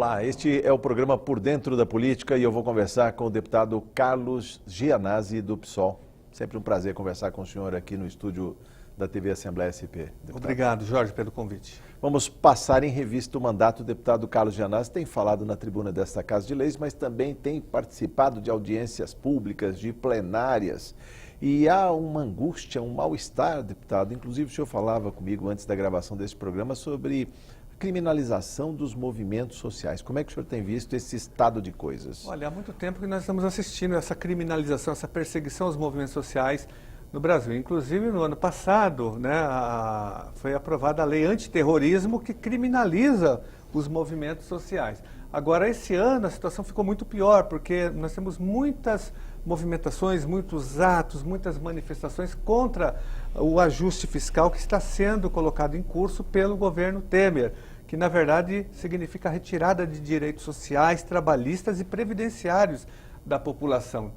Olá, este é o programa Por Dentro da Política e eu vou conversar com o deputado Carlos Gianazzi, do PSOL. Sempre um prazer conversar com o senhor aqui no estúdio da TV Assembleia SP. Deputado. Obrigado, Jorge, pelo convite. Vamos passar em revista o mandato. O deputado Carlos Gianazzi tem falado na tribuna desta Casa de Leis, mas também tem participado de audiências públicas, de plenárias. E há uma angústia, um mal-estar, deputado. Inclusive, o senhor falava comigo antes da gravação desse programa sobre criminalização dos movimentos sociais. Como é que o senhor tem visto esse estado de coisas? Olha, há muito tempo que nós estamos assistindo essa criminalização, essa perseguição aos movimentos sociais no Brasil. Inclusive, no ano passado, foi aprovada a lei antiterrorismo que criminaliza os movimentos sociais. Agora, esse ano, a situação ficou muito pior, porque nós temos muitas movimentações, muitos atos, muitas manifestações contra o ajuste fiscal que está sendo colocado em curso pelo governo Temer, que na verdade significa a retirada de direitos sociais, trabalhistas e previdenciários da população,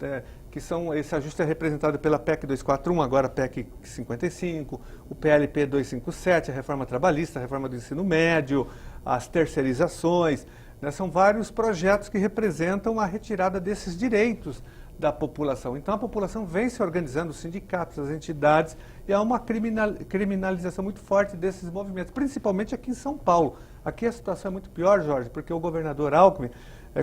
que esse ajuste é representado pela PEC 241, agora a PEC 55, o PLP 257, a reforma trabalhista, a reforma do ensino médio, as terceirizações, né, são vários projetos que representam a retirada desses direitos da população. Então a população vem se organizando, os sindicatos, as entidades, e há uma criminalização muito forte desses movimentos, principalmente aqui em São Paulo. Aqui a situação é muito pior, Jorge, porque o governador Alckmin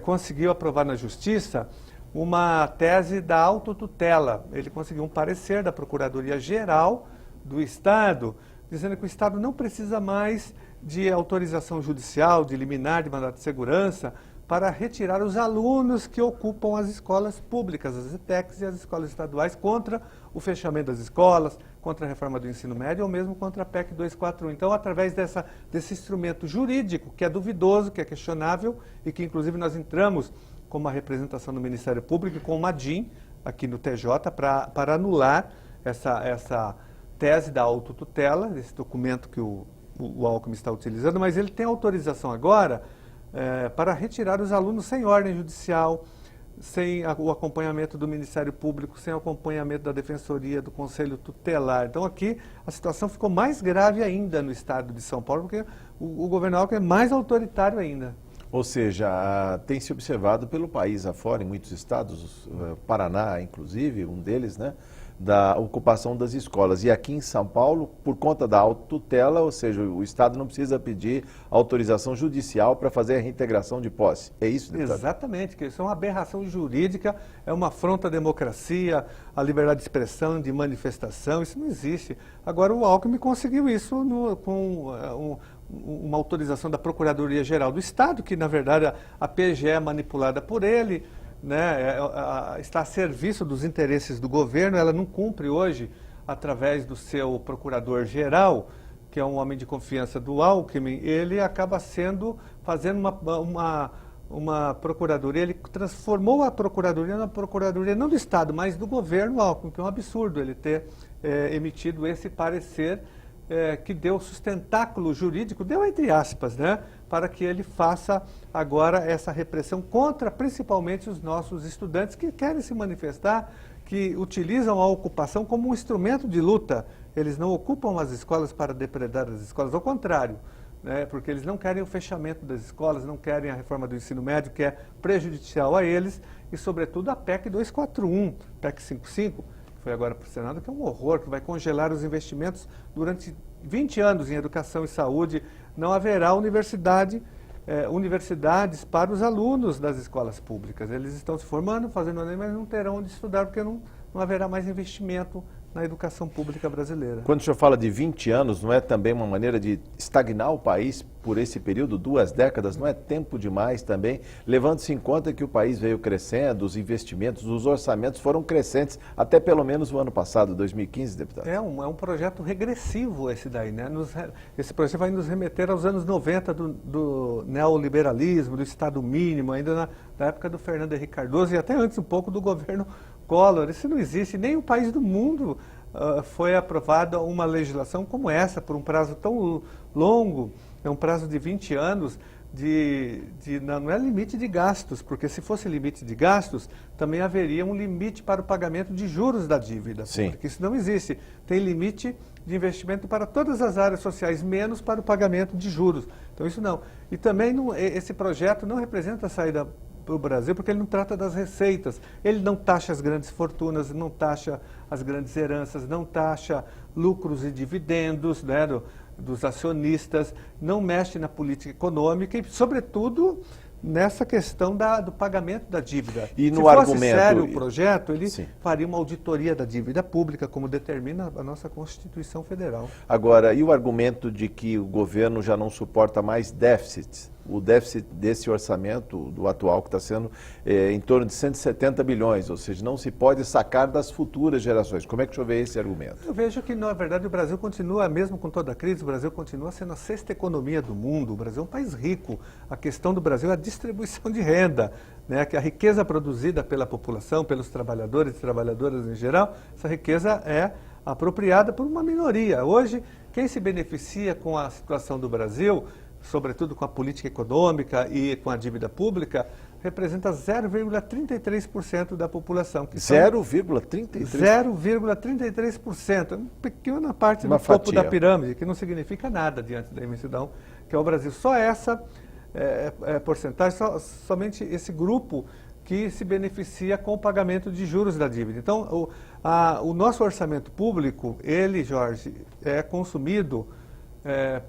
conseguiu aprovar na Justiça uma tese da autotutela. Ele conseguiu um parecer da Procuradoria-Geral do Estado, dizendo que o Estado não precisa mais de autorização judicial, de liminar, de mandato de segurança, para retirar os alunos que ocupam as escolas públicas, as ETECs e as escolas estaduais, contra o fechamento das escolas, contra a reforma do ensino médio ou mesmo contra a PEC 241. Então, através desse instrumento jurídico, que é duvidoso, que é questionável e que, inclusive, nós entramos com uma representação do Ministério Público e com uma DIN aqui no TJ para anular essa tese da autotutela, esse documento que o Alckmin está utilizando, mas ele tem autorização agora para retirar os alunos sem ordem judicial, sem o acompanhamento do Ministério Público, sem o acompanhamento da Defensoria, do Conselho Tutelar. Então aqui a situação ficou mais grave ainda no estado de São Paulo, porque o governo Alckmin é mais autoritário ainda. Ou seja, tem se observado pelo país afora, em muitos estados, Paraná inclusive, um deles, né, da ocupação das escolas. E aqui em São Paulo, por conta da autotutela, ou seja, o Estado não precisa pedir autorização judicial para fazer a reintegração de posse. É isso, deputado? Exatamente, que isso é uma aberração jurídica, é uma afronta à democracia, à liberdade de expressão, de manifestação, isso não existe. Agora o Alckmin conseguiu isso com uma autorização da Procuradoria-Geral do Estado, que na verdade a PGE é manipulada por ele, né, está a serviço dos interesses do governo. Ela não cumpre hoje, através do seu procurador-geral, que é um homem de confiança do Alckmin, ele acaba fazendo uma procuradoria, ele transformou a procuradoria na procuradoria não do Estado, mas do governo Alckmin, que é um absurdo ele ter emitido esse parecer que deu sustentáculo jurídico, deu entre aspas, né, para que ele faça agora essa repressão contra principalmente os nossos estudantes que querem se manifestar, que utilizam a ocupação como um instrumento de luta. Eles não ocupam as escolas para depredar as escolas, ao contrário, né, porque eles não querem o fechamento das escolas, não querem a reforma do ensino médio, que é prejudicial a eles, e sobretudo a PEC 241, PEC 55, foi agora para o Senado, que é um horror, que vai congelar os investimentos durante 20 anos em educação e saúde. Não haverá universidades para os alunos das escolas públicas. Eles estão se formando, fazendo Enem, mas não terão onde estudar, porque não haverá mais investimento na educação pública brasileira. Quando o senhor fala de 20 anos, não é também uma maneira de estagnar o país por esse período, 2 décadas? Não é tempo demais também, levando-se em conta que o país veio crescendo, os investimentos, os orçamentos foram crescentes, até pelo menos o ano passado, 2015, deputado? É um projeto regressivo esse daí, né? Esse projeto vai nos remeter aos anos 90 do neoliberalismo, do Estado mínimo, ainda na época do Fernando Henrique Cardoso e até antes um pouco do governo Collor. Isso não existe, nem um país do mundo foi aprovada uma legislação como essa, por um prazo tão longo, é um prazo de 20 anos, não é limite de gastos, porque se fosse limite de gastos, também haveria um limite para o pagamento de juros da dívida. Sim. Porque isso não existe. Tem limite de investimento para todas as áreas sociais, menos para o pagamento de juros. Então isso não. E também esse projeto não representa a saída para o Brasil, porque ele não trata das receitas. Ele não taxa as grandes fortunas, não taxa as grandes heranças, não taxa lucros e dividendos, né, dos acionistas, não mexe na política econômica e, sobretudo, nessa questão do pagamento da dívida. E no Se fosse argumento, sério o projeto, ele sim, faria uma auditoria da dívida pública, como determina a nossa Constituição Federal. Agora, e o argumento de que o governo já não suporta mais déficits? O déficit desse orçamento, do atual, que está sendo em torno de 170 bilhões, ou seja, não se pode sacar das futuras gerações. Como é que o senhor vê esse argumento? Eu vejo que, na verdade, o Brasil continua, mesmo com toda a crise, o Brasil continua sendo a sexta economia do mundo. O Brasil é um país rico. A questão do Brasil é a distribuição de renda, né? Que a riqueza produzida pela população, pelos trabalhadores e trabalhadoras em geral, essa riqueza é apropriada por uma minoria. Hoje, quem se beneficia com a situação do Brasil, sobretudo com a política econômica e com a dívida pública, representa 0,33% da população. 0,33%? 0,33%. Uma pequena parte do topo da pirâmide, que não significa nada diante da imensidão que é o Brasil. Só essa porcentagem, somente esse grupo que se beneficia com o pagamento de juros da dívida. Então, o nosso orçamento público, ele, Jorge, é consumido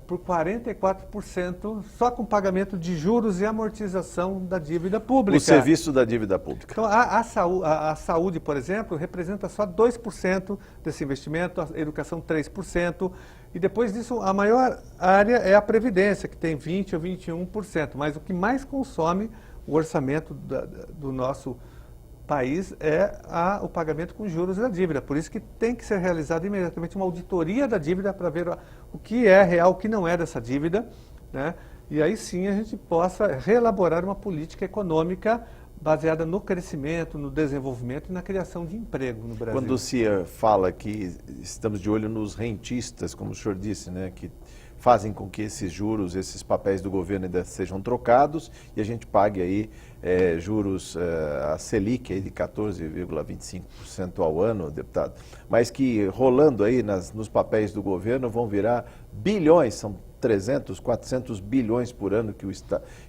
por 44% só com pagamento de juros e amortização da dívida pública. O serviço da dívida pública. Então, a saúde, por exemplo, representa só 2% desse investimento, a educação 3%, e depois disso a maior área é a Previdência, que tem 20% ou 21%, mas o que mais consome o orçamento do nosso país é o pagamento com juros da dívida. Por isso que tem que ser realizada imediatamente uma auditoria da dívida para ver o que é real, o que não é dessa dívida, né? E aí sim a gente possa reelaborar uma política econômica baseada no crescimento, no desenvolvimento e na criação de emprego no Brasil. Quando se fala que estamos de olho nos rentistas, como o senhor disse, né, que fazem com que esses juros, esses papéis do governo ainda sejam trocados e a gente pague aí juros, a Selic aí de 14,25% ao ano, deputado, mas que rolando aí nos papéis do governo vão virar bilhões, são 300, 400 bilhões por ano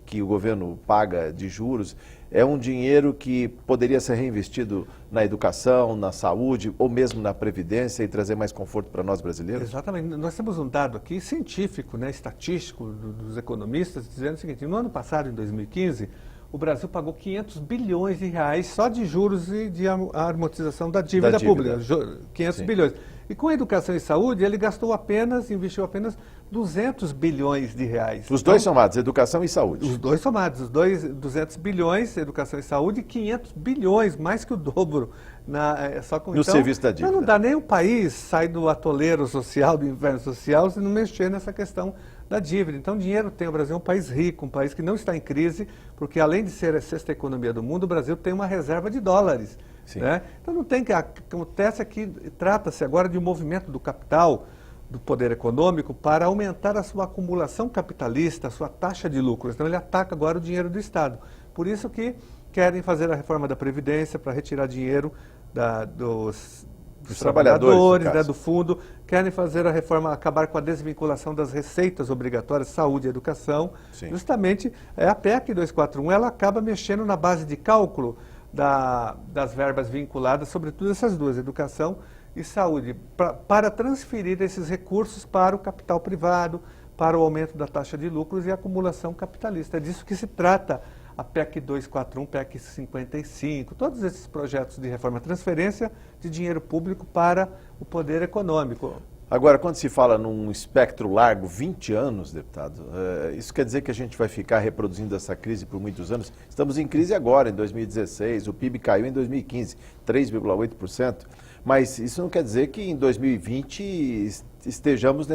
que o governo paga de juros. É um dinheiro que poderia ser reinvestido na educação, na saúde ou mesmo na previdência e trazer mais conforto para nós brasileiros? Exatamente. Nós temos um dado aqui científico, né, estatístico dos economistas, dizendo o seguinte: no ano passado, em 2015, o Brasil pagou 500 bilhões de reais só de juros e de amortização da dívida pública, 500 Sim. bilhões. E com a educação e saúde, ele investiu apenas 200 bilhões de reais. Os dois somados, educação e saúde. Os dois somados, 200 bilhões, educação e saúde, e 500 bilhões, mais que o dobro. Só com, no serviço da dívida. Então não dá nem o país sair do atoleiro social, do inverno social, se não mexer nessa questão da dívida. Então, dinheiro tem. O Brasil é um país rico, um país que não está em crise, porque além de ser a sexta economia do mundo, o Brasil tem uma reserva de dólares. Né? Então, não tem que. Acontece que trata-se agora de um movimento do capital, do poder econômico, para aumentar a sua acumulação capitalista, a sua taxa de lucros. Então, ele ataca agora o dinheiro do Estado. Por isso que querem fazer a reforma da Previdência para retirar dinheiro dos trabalhadores, né, do fundo, querem fazer a reforma, acabar com a desvinculação das receitas obrigatórias, saúde e educação. Sim. Justamente, a PEC 241, ela acaba mexendo na base de cálculo das verbas vinculadas, sobretudo essas duas, educação e saúde, para transferir esses recursos para o capital privado, para o aumento da taxa de lucros e a acumulação capitalista. É disso que se trata a PEC 241, PEC 55, todos esses projetos de reforma, transferência de dinheiro público para o poder econômico. Agora, quando se fala num espectro largo, 20 anos, deputado, isso quer dizer que a gente vai ficar reproduzindo essa crise por muitos anos? Estamos em crise agora, em 2016, o PIB caiu em 2015, 3,8%, mas isso não quer dizer que em 2020 estejamos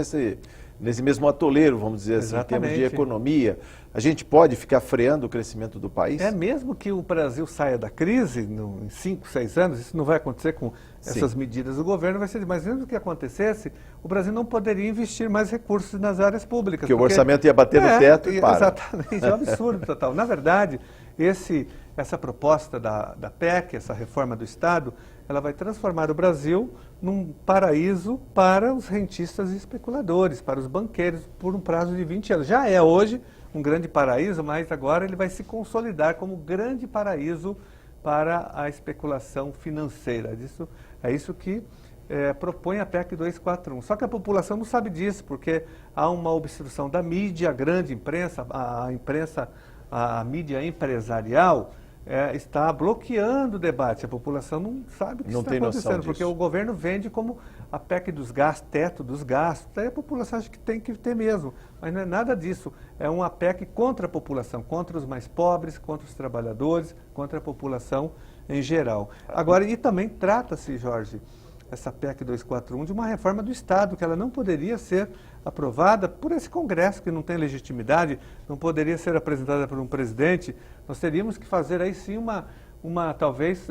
nesse mesmo atoleiro, vamos dizer assim, em termos de Exatamente. economia, a gente pode ficar freando o crescimento do país? É mesmo que o Brasil saia da crise em 5, 6 anos, isso não vai acontecer com essas medidas do governo, vai ser, mas mesmo que acontecesse, o Brasil não poderia investir mais recursos nas áreas públicas. Porque o orçamento ia bater no teto e para. Exatamente, é um absurdo total. Na verdade, essa proposta da PEC, essa reforma do Estado, ela vai transformar o Brasil num paraíso para os rentistas e especuladores, para os banqueiros, por um prazo de 20 anos. Já é hoje um grande paraíso, mas agora ele vai se consolidar como grande paraíso para a especulação financeira. É isso que propõe a PEC 241. Só que a população não sabe disso, porque há uma obstrução da mídia, a grande imprensa, a mídia empresarial, está bloqueando o debate. A população não sabe o que está acontecendo, porque o governo vende como a PEC dos gastos, teto dos gastos. Daí a população acha que tem que ter mesmo, mas não é nada disso. É uma PEC contra a população, contra os mais pobres, contra os trabalhadores, contra a população em geral. Agora, e também trata-se, Jorge, essa PEC 241, de uma reforma do Estado, que ela não poderia ser aprovada por esse Congresso, que não tem legitimidade, não poderia ser apresentada por um presidente. Nós teríamos que fazer aí sim talvez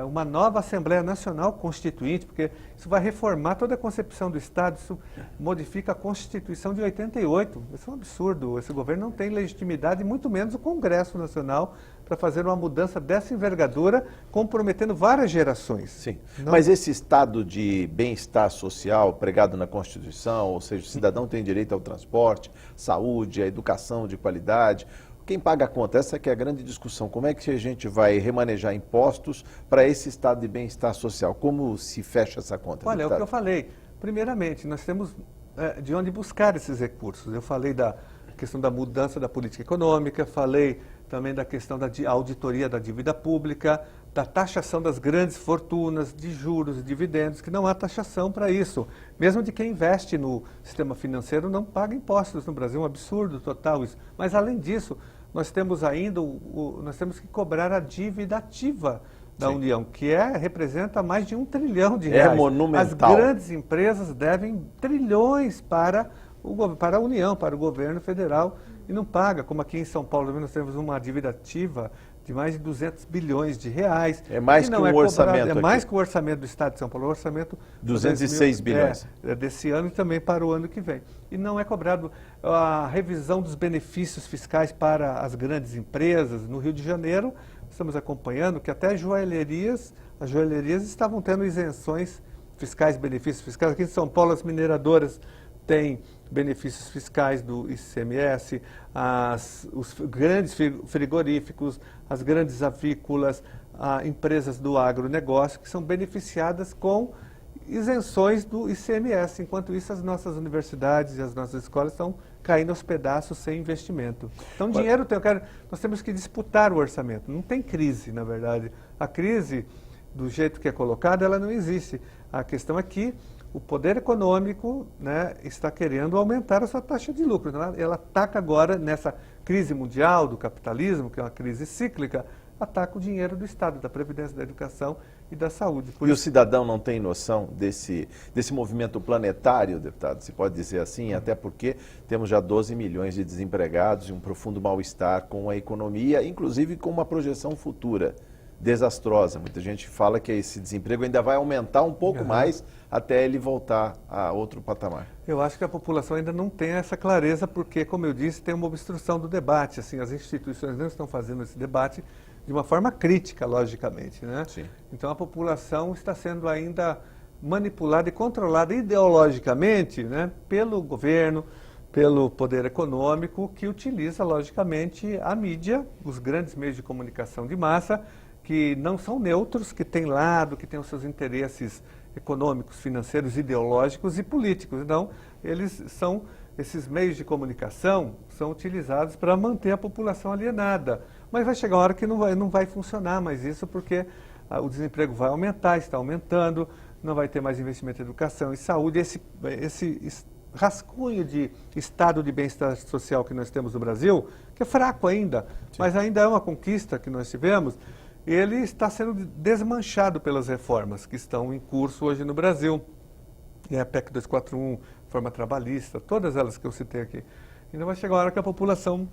uma nova Assembleia Nacional Constituinte, porque isso vai reformar toda a concepção do Estado, isso modifica a Constituição de 88. Isso é um absurdo, esse governo não tem legitimidade, muito menos o Congresso Nacional, para fazer uma mudança dessa envergadura, comprometendo várias gerações. Sim, mas esse estado de bem-estar social pregado na Constituição, ou seja, o cidadão tem direito ao transporte, saúde, à educação de qualidade. Quem paga a conta? Essa que é a grande discussão. Como é que a gente vai remanejar impostos para esse estado de bem-estar social? Como se fecha essa conta? Olha, é o que eu falei. Primeiramente, nós temos de onde buscar esses recursos. Eu falei da questão da mudança da política econômica, falei também da questão da auditoria da dívida pública, da taxação das grandes fortunas, de juros e dividendos, que não há taxação para isso. Mesmo de quem investe no sistema financeiro não paga impostos no Brasil, é um absurdo total isso. Mas além disso, nós temos ainda, nós temos que cobrar a dívida ativa da União, que representa mais de R$1 trilhão. É monumental. As grandes empresas devem trilhões para a União, para o governo federal, e não paga, como aqui em São Paulo nós temos uma dívida ativa de mais de 200 bilhões de reais. É mais que um orçamento aqui. É mais que o orçamento do Estado de São Paulo, o orçamento 206 bilhões. Desse ano e também para o ano que vem. E não é cobrado a revisão dos benefícios fiscais para as grandes empresas. No Rio de Janeiro, estamos acompanhando que até as joalherias estavam tendo isenções fiscais, benefícios fiscais. Aqui em São Paulo, as mineradoras têm benefícios fiscais do ICMS, os grandes frigoríficos, as grandes avícolas, empresas do agronegócio, que são beneficiadas com isenções do ICMS. Enquanto isso, as nossas universidades e as nossas escolas estão caindo aos pedaços sem investimento. Então, dinheiro nós temos que disputar o orçamento. Não tem crise, na verdade. A crise, do jeito que é colocada, ela não existe. A questão é que o poder econômico, está querendo aumentar a sua taxa de lucro. Ela ataca agora, nessa crise mundial do capitalismo, que é uma crise cíclica, ataca o dinheiro do Estado, da Previdência, da Educação e da Saúde. O cidadão não tem noção desse movimento planetário, deputado, se pode dizer assim, até porque temos já 12 milhões de desempregados e um profundo mal-estar com a economia, inclusive com uma projeção futura desastrosa. Muita gente fala que esse desemprego ainda vai aumentar um pouco mais até ele voltar a outro patamar. Eu acho que a população ainda não tem essa clareza, porque, como eu disse, tem uma obstrução do debate. Assim, as instituições não estão fazendo esse debate de uma forma crítica, logicamente, né? Sim. Então a população está sendo ainda manipulada e controlada ideologicamente, pelo governo, pelo poder econômico, que utiliza, logicamente, a mídia, os grandes meios de comunicação de massa, que não são neutros, que têm lado, que têm os seus interesses econômicos, financeiros, ideológicos e políticos. Então, esses meios de comunicação são utilizados para manter a população alienada. Mas vai chegar uma hora que não vai funcionar mais isso, porque o desemprego vai aumentar, está aumentando, não vai ter mais investimento em educação e saúde. Esse rascunho de estado de bem-estar social que nós temos no Brasil, que é fraco ainda, mas ainda é uma conquista que nós tivemos, ele está sendo desmanchado pelas reformas que estão em curso hoje no Brasil. E a PEC 241 reforma trabalhista, todas elas que eu citei aqui. Ainda vai chegar a hora que a população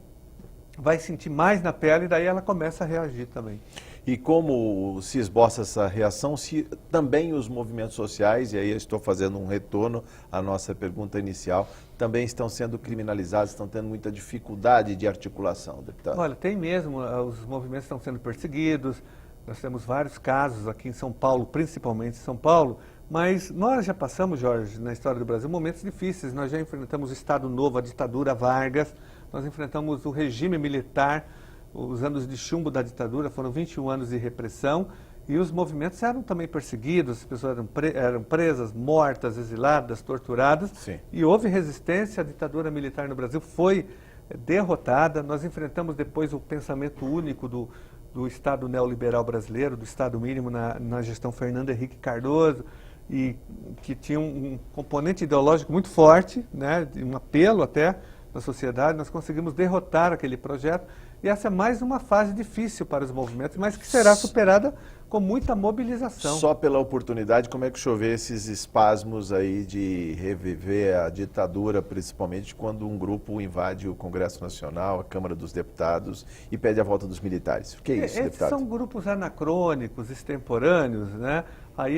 vai sentir mais na pele e daí ela começa a reagir também. E como se esboça essa reação, se também os movimentos sociais, e aí eu estou fazendo um retorno à nossa pergunta inicial, também estão sendo criminalizados, estão tendo muita dificuldade de articulação, deputado? Olha, tem mesmo, os movimentos estão sendo perseguidos, nós temos vários casos aqui em São Paulo, principalmente em São Paulo, mas nós já passamos, Jorge, na história do Brasil, momentos difíceis. Nós já enfrentamos o Estado Novo, a ditadura Vargas, nós enfrentamos o regime militar, os anos de chumbo da ditadura, foram 21 anos de repressão, e os movimentos eram também perseguidos, as pessoas eram presas, mortas, exiladas, torturadas. Sim. E houve resistência, a ditadura militar no Brasil foi derrotada. Nós enfrentamos depois o pensamento único do Estado neoliberal brasileiro, do Estado mínimo na gestão Fernando Henrique Cardoso, e que tinha um componente ideológico muito forte, né, um apelo até na sociedade. Nós conseguimos derrotar aquele projeto, e essa é mais uma fase difícil para os movimentos, mas que será superada com muita mobilização. Só pela oportunidade, como é que o senhor vê esses espasmos aí de reviver a ditadura, principalmente quando um grupo invade o Congresso Nacional, a Câmara dos Deputados, e pede a volta dos militares? O que é isso, Esses deputado? são grupos anacrônicos, extemporâneos, né? Aí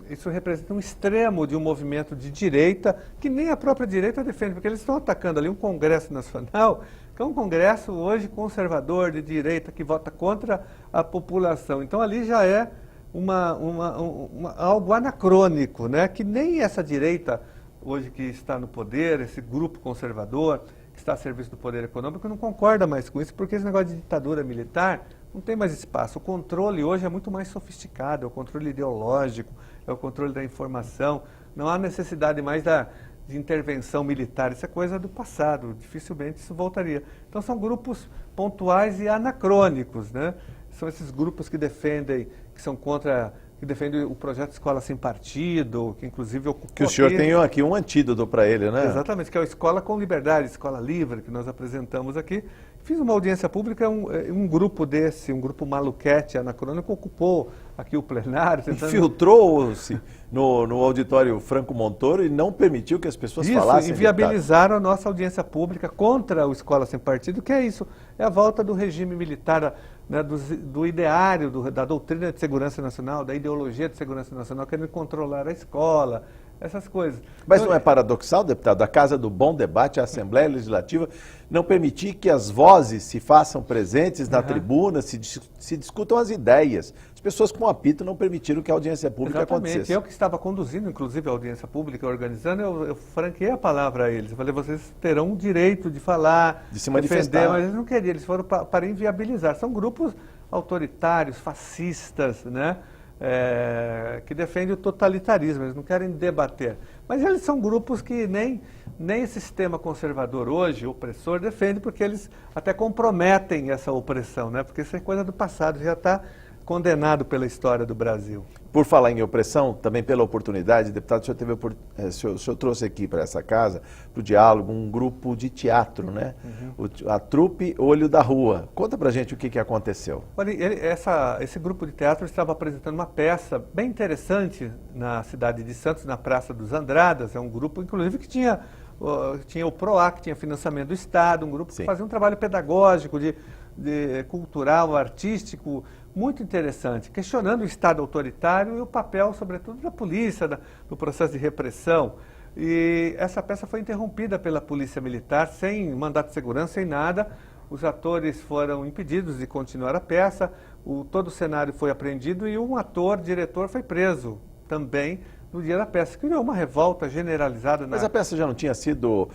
isso representa um extremo de um movimento de direita, que nem a própria direita defende, porque eles estão atacando ali um Congresso Nacional, que é um Congresso hoje conservador, de direita, que vota contra a população. Então ali já é algo anacrônico, né? Que nem essa direita hoje que está no poder, esse grupo conservador, que está a serviço do poder econômico, não concorda mais com isso, porque esse negócio de ditadura militar não tem mais espaço. O controle hoje é muito mais sofisticado, é o controle ideológico, é o controle da informação. Não há necessidade mais de intervenção militar. Isso é coisa do passado, dificilmente isso voltaria. Então são grupos pontuais e anacrônicos, né? São esses grupos que defendem, que defendem o projeto Escola Sem Partido, que inclusive ocupou... Que o senhor tem aqui um antídoto para ele, né? Exatamente, que é a Escola com Liberdade, Escola Livre, que nós apresentamos aqui. Fiz uma audiência pública, um grupo desse, um grupo maluquete anacrônico, ocupou aqui o plenário. Infiltrou-se no auditório Franco Montoro e não permitiu que as pessoas falassem. Inviabilizaram a nossa audiência pública contra o Escola Sem Partido, que é isso, é a volta do regime militar, né, do ideário, da doutrina de segurança nacional, da ideologia de segurança nacional, querendo controlar a escola, essas coisas. Mas não é paradoxal, deputado, a Casa do Bom Debate, a Assembleia Legislativa, não permitir que as vozes se façam presentes na tribuna, se discutam as ideias. As pessoas com apito não permitiram que a audiência pública acontecesse. Eu que estava conduzindo, inclusive, a audiência pública, organizando, eu franqueei a palavra a eles. Eu falei, vocês terão o direito de falar, de se manifestar. Mas eles não queriam, eles foram para inviabilizar. São grupos autoritários, fascistas, né? Que defendem o totalitarismo, eles não querem debater. Mas eles são grupos que nem esse sistema conservador hoje, opressor, defende, porque eles até comprometem essa opressão, né? Porque isso é coisa do passado, já está condenado pela história do Brasil. Por falar em opressão, também pela oportunidade, deputado, o senhor trouxe aqui para essa casa, para o diálogo, um grupo de teatro, né? A trupe Olho da Rua. Conta pra gente o que aconteceu. Olha, esse grupo de teatro estava apresentando uma peça bem interessante na cidade de Santos, na Praça dos Andradas. É um grupo, inclusive, que tinha o PROAC, tinha financiamento do Estado, um grupo que fazia um trabalho pedagógico, de cultural, artístico, muito interessante, questionando o Estado autoritário e o papel, sobretudo, da polícia, no processo de repressão. E essa peça foi interrompida pela Polícia Militar, sem mandato de segurança, sem nada. Os atores foram impedidos de continuar a peça, todo o cenário foi apreendido e um diretor, foi preso também no dia da peça. Criou uma revolta generalizada. Mas a peça já não tinha sido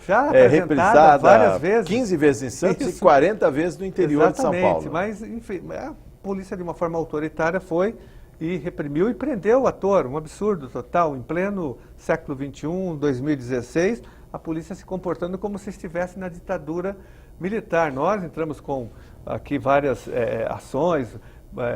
reprisada várias vezes. 15 vezes em Santos e 40 vezes no interior de São Paulo. Mas, enfim, a polícia, de uma forma autoritária, foi e reprimiu e prendeu o ator. Um absurdo total. Em pleno século XXI, 2016, a polícia se comportando como se estivesse na ditadura militar. Nós entramos com aqui várias ações,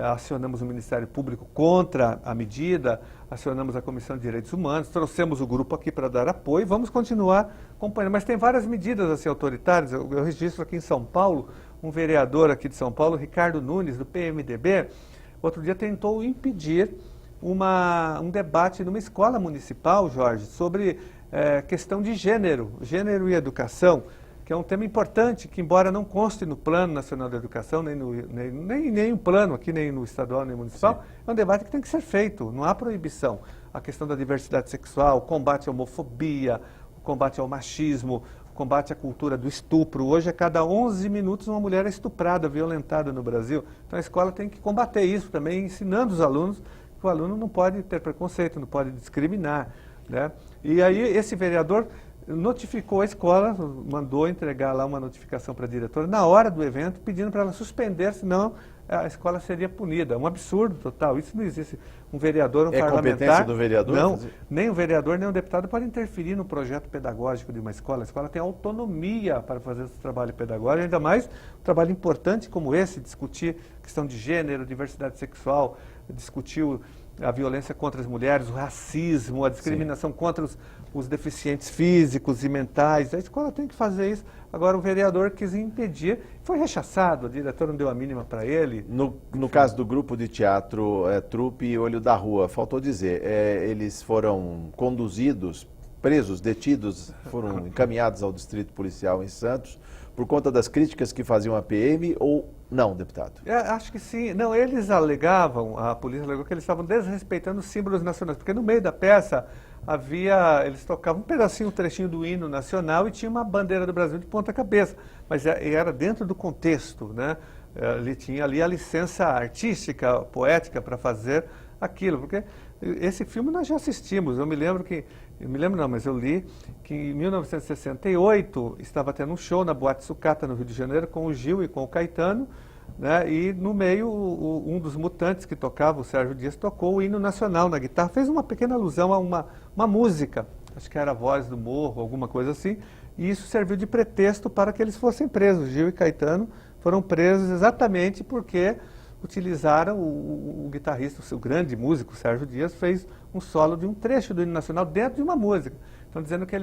acionamos o Ministério Público contra a medida, acionamos a Comissão de Direitos Humanos, trouxemos o grupo aqui para dar apoio e vamos continuar acompanhando. Mas tem várias medidas assim, autoritárias. Eu registro aqui em São Paulo, um vereador aqui de São Paulo, Ricardo Nunes, do PMDB, outro dia tentou impedir um debate numa escola municipal, Jorge, sobre questão de gênero e educação, que é um tema importante, que embora não conste no Plano Nacional da Educação, nem no plano aqui, nem no estadual, nem no municipal, sim, é um debate que tem que ser feito, não há proibição. A questão da diversidade sexual, o combate à homofobia, o combate ao machismo, o combate à cultura do estupro. Hoje, a cada 11 minutos, uma mulher é estuprada, violentada no Brasil. Então, a escola tem que combater isso também, ensinando os alunos que o aluno não pode ter preconceito, não pode discriminar, né? E aí, esse vereador notificou a escola, mandou entregar lá uma notificação para a diretora na hora do evento, pedindo para ela suspender, senão a escola seria punida. Um absurdo total, isso não existe. Um vereador, um parlamentar... É competência do vereador? Não, nem o vereador, nem o deputado pode interferir no projeto pedagógico de uma escola. A escola tem autonomia para fazer esse trabalho pedagógico, ainda mais um trabalho importante como esse, discutir questão de gênero, diversidade sexual, discutir a violência contra as mulheres, o racismo, a discriminação, sim, contra os deficientes físicos e mentais. A escola tem que fazer isso. Agora o vereador quis impedir, foi rechaçado, a diretora não deu a mínima para ele. No caso do grupo de teatro Trupe Olho da Rua, faltou dizer, eles foram conduzidos, presos, detidos, foram encaminhados ao Distrito Policial em Santos por conta das críticas que faziam a PM ou não, deputado? Acho que sim. Não, eles alegavam, a polícia alegou que eles estavam desrespeitando os símbolos nacionais, porque no meio da peça eles tocavam um pedacinho, um trechinho do hino nacional e tinha uma bandeira do Brasil de ponta cabeça, mas era dentro do contexto, né? Ele tinha ali a licença artística, poética para fazer aquilo, porque esse filme nós já assistimos. Eu li que em 1968 estava tendo um show na Boate Sucata, no Rio de Janeiro, com o Gil e com o Caetano, né? E no meio, um dos mutantes que tocava, o Sérgio Dias, tocou o hino nacional na guitarra, fez uma pequena alusão a uma música, acho que era a Voz do Morro, alguma coisa assim, e isso serviu de pretexto para que eles fossem presos. Gil e Caetano foram presos exatamente porque utilizaram o guitarrista, o seu grande músico, Sérgio Dias, fez um solo de um trecho do hino nacional dentro de uma música. Estão dizendo que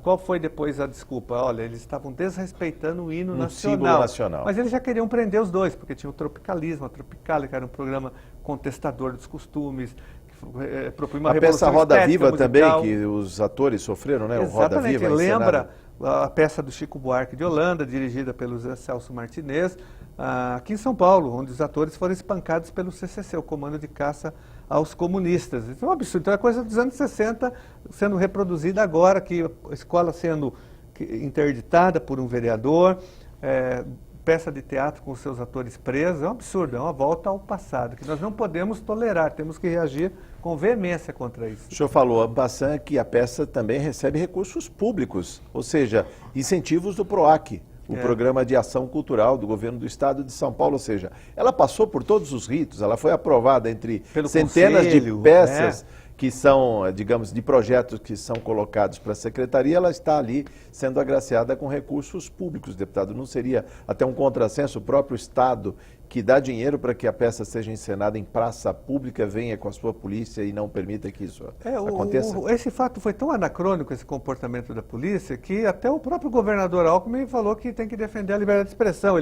qual foi depois a desculpa? Olha, eles estavam desrespeitando o hino nacional. Nacional. Mas eles já queriam prender os dois, porque tinha o Tropicalismo, a Tropicália, que era um programa contestador dos costumes, que propunha uma revolução estética. A peça Roda Viva musical. Também, que os atores sofreram, né? Exatamente, o Roda Viva. Lembra a peça do Chico Buarque de Holanda, dirigida pelo Zé Celso Martinez, aqui em São Paulo, onde os atores foram espancados pelo CCC, o Comando de Caça aos Comunistas. Isso é um absurdo. Então é coisa dos anos 60 sendo reproduzida agora, que a escola sendo interditada por um vereador, peça de teatro com seus atores presos. É um absurdo, é uma volta ao passado, que nós não podemos tolerar, temos que reagir com veemência contra isso. O senhor falou, Ampassan, que a peça também recebe recursos públicos, ou seja, incentivos do PROAC, o Programa de Ação Cultural do Governo do Estado de São Paulo, ou seja, ela passou por todos os ritos, ela foi aprovada entre centenas de peças que são, digamos, de projetos que são colocados para a Secretaria, ela está ali sendo agraciada com recursos públicos, deputado. Não seria até um contrassenso o próprio Estado que dá dinheiro para que a peça seja encenada em praça pública, venha com a sua polícia e não permita que isso aconteça? Esse fato foi tão anacrônico, esse comportamento da polícia, que até o próprio governador Alckmin falou que tem que defender a liberdade de expressão.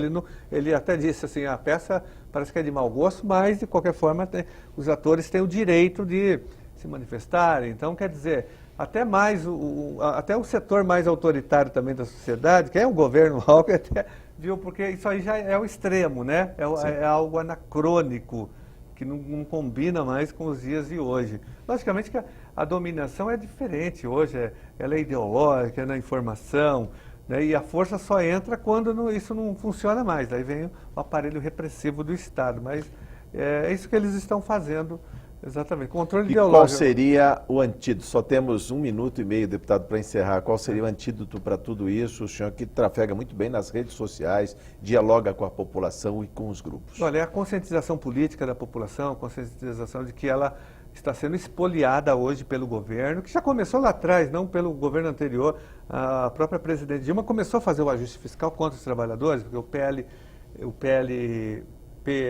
Ele até disse assim, a peça parece que é de mau gosto, mas de qualquer forma os atores têm o direito de se manifestarem. Então, quer dizer, até o setor mais autoritário também da sociedade, que é o governo Alckmin, até viu, porque isso aí já é o extremo, né? É algo anacrônico, que não combina mais com os dias de hoje. Logicamente que a dominação é diferente hoje, ela é ideológica, é na informação, né? E a força só entra quando isso não funciona mais. Aí vem o aparelho repressivo do Estado, mas é isso que eles estão fazendo. Exatamente, controle ideológico. Qual seria o antídoto? Só temos 1 minuto e meio, deputado, para encerrar. Qual seria o antídoto para tudo isso? O senhor que trafega muito bem nas redes sociais, dialoga com a população e com os grupos. Olha, é a conscientização política da população, a conscientização de que ela está sendo espoliada hoje pelo governo, que já começou lá atrás, não pelo governo anterior. A própria presidente Dilma começou a fazer o ajuste fiscal contra os trabalhadores, porque o PLP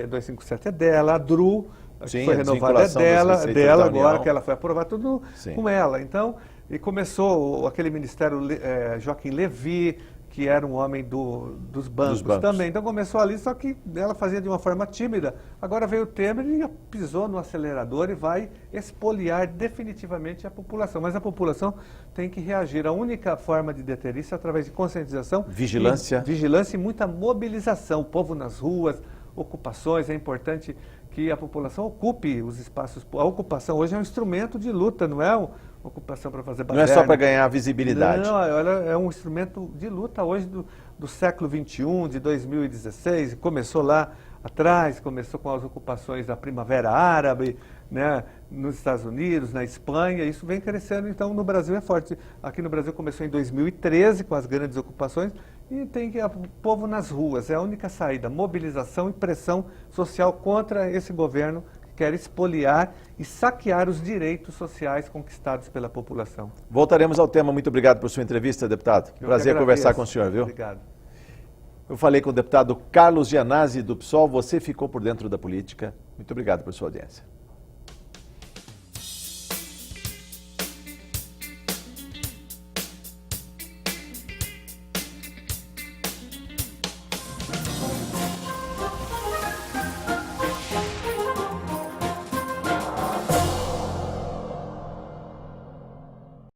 257 é dela, a DRU... Sim, foi renovada dela agora, que ela foi aprovada, tudo com ela. Então, e começou aquele ministério Joaquim Levy, que era um homem dos bancos também. Então começou ali, só que ela fazia de uma forma tímida. Agora veio o Temer e pisou no acelerador e vai expoliar definitivamente a população. Mas a população tem que reagir. A única forma de deter isso é através de conscientização, vigilância e muita mobilização. O povo nas ruas, ocupações, é importante que a população ocupe os espaços. A ocupação hoje é um instrumento de luta, não é uma ocupação para fazer baderna. Não é só para ganhar visibilidade. Não, ela é um instrumento de luta hoje do século XXI, de 2016. Começou lá atrás, começou com as ocupações da Primavera Árabe, né, nos Estados Unidos, na Espanha. Isso vem crescendo, então no Brasil é forte. Aqui no Brasil começou em 2013 com as grandes ocupações e tem que o povo nas ruas. É a única saída, mobilização e pressão social contra esse governo que quer expoliar e saquear os direitos sociais conquistados pela população. Voltaremos ao tema. Muito obrigado por sua entrevista, deputado. Prazer conversar com o senhor, viu? Obrigado. Eu falei com o deputado Carlos Gianazzi, do PSOL. Você ficou por dentro da política. Muito obrigado por sua audiência.